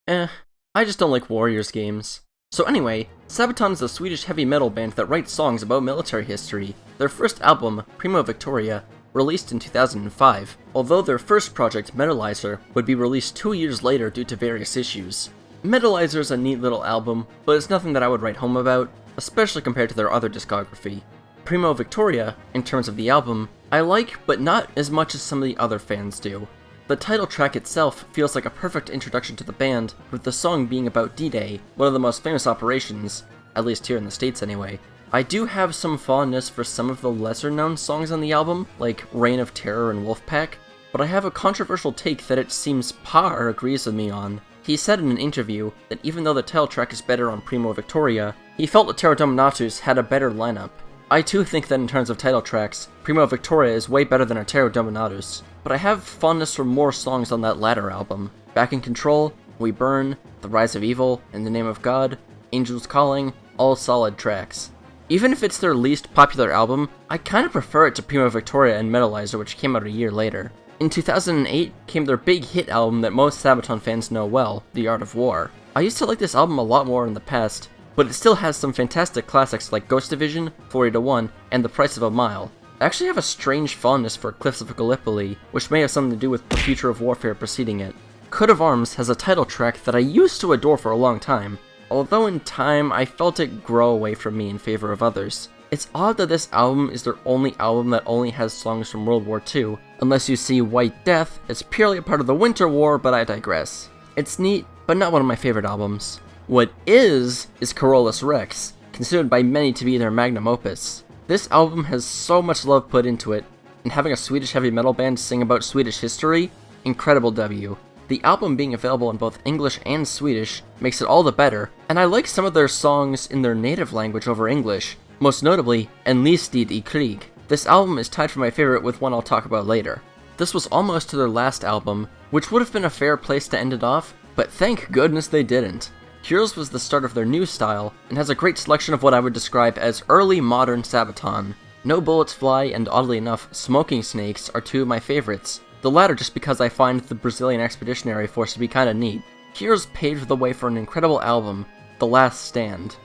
I just don't like Warriors games. So anyway, Sabaton is a Swedish heavy metal band that writes songs about military history. Their first album, Primo Victoria, released in 2005, although their first project, Metalizer, would be released 2 years later due to various issues. Metalizer is a neat little album, but it's nothing that I would write home about, especially compared to their other discography. Primo Victoria, in terms of the album, I like, but not as much as some of the other fans do. The title track itself feels like a perfect introduction to the band, with the song being about D-Day, one of the most famous operations, at least here in the States anyway. I do have some fondness for some of the lesser-known songs on the album, like Reign of Terror and Wolfpack, but I have a controversial take that it seems Parr agrees with me on. He said in an interview that even though the title track is better on Primo Victoria, he felt that Terror Dominatus had a better lineup. I too think that in terms of title tracks, Primo Victoria is way better than a Terror Dominatus, but I have fondness for more songs on that latter album. Back in Control, We Burn, The Rise of Evil, In the Name of God, Angels Calling, all solid tracks. Even if it's their least popular album, I kinda prefer it to Primo Victoria and Metalizer, which came out a year later. In 2008 came their big hit album that most Sabaton fans know well, The Art of War. I used to like this album a lot more in the past, but it still has some fantastic classics like Ghost Division, 40-1, and The Price of a Mile. I actually have a strange fondness for Cliffs of Gallipoli, which may have something to do with the future of warfare preceding it. Coat of Arms has a title track that I used to adore for a long time, although in time I felt it grow away from me in favor of others. It's odd that this album is their only album that only has songs from World War II, unless you see White Death as purely a part of the Winter War, but I digress. It's neat, but not one of my favorite albums. What is Carolus Rex, considered by many to be their magnum opus. This album has so much love put into it, and having a Swedish heavy metal band sing about Swedish history, incredible W. The album being available in both English and Swedish makes it all the better, and I like some of their songs in their native language over English, most notably Enlisted I Krig. This album is tied for my favorite with one I'll talk about later. This was almost to their last album, which would have been a fair place to end it off, but thank goodness they didn't. Cures was the start of their new style, and has a great selection of what I would describe as early modern Sabaton. No Bullets Fly and, oddly enough, Smoking Snakes are two of my favorites, the latter just because I find the Brazilian Expeditionary Force to be kinda neat. Cures paved the way for an incredible album, The Last Stand.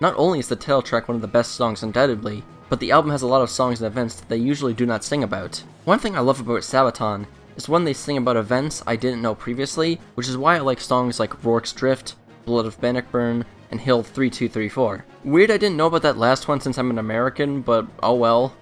Not only is the title track one of the best songs undoubtedly, but the album has a lot of songs and events that they usually do not sing about. One thing I love about Sabaton is when they sing about events I didn't know previously, which is why I like songs like Rourke's Drift, Blood of Bannockburn, and Hill 3234. Weird I didn't know about that last one since I'm an American, but oh well.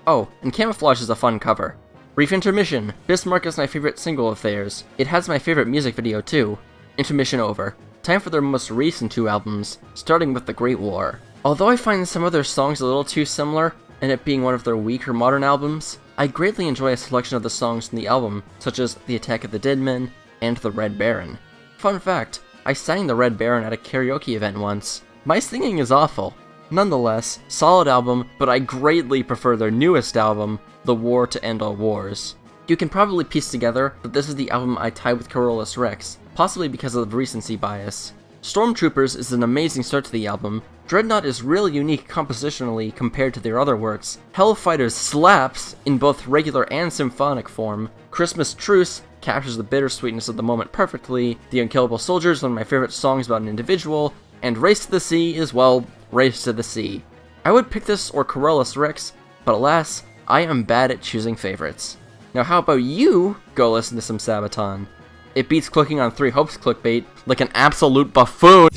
Oh, and Camouflage is a fun cover. Brief intermission. Bismarck is my favorite single of theirs. It has my favorite music video too. Intermission over. Time for their most recent two albums, starting with The Great War. Although I find some of their songs a little too similar, and it being one of their weaker modern albums, I greatly enjoy a selection of the songs in the album, such as The Attack of the Dead Men and The Red Baron. Fun fact, I sang The Red Baron at a karaoke event once. My singing is awful. Nonetheless, solid album, but I greatly prefer their newest album, The War to End All Wars. You can probably piece together that this is the album I tie with Carolus Rex, possibly because of the recency bias. Stormtroopers is an amazing start to the album. Dreadnought is really unique compositionally compared to their other works. Hellfighters slaps in both regular and symphonic form. Christmas Truce captures the bittersweetness of the moment perfectly. The Unkillable Soldier is one of my favorite songs about an individual. And Race to the Sea is, well, Race to the Sea. I would pick this or Carolus Rex, but alas, I am bad at choosing favorites. Now how about you go listen to some Sabaton? It beats clicking on 3 Hopes clickbait like an absolute buffoon.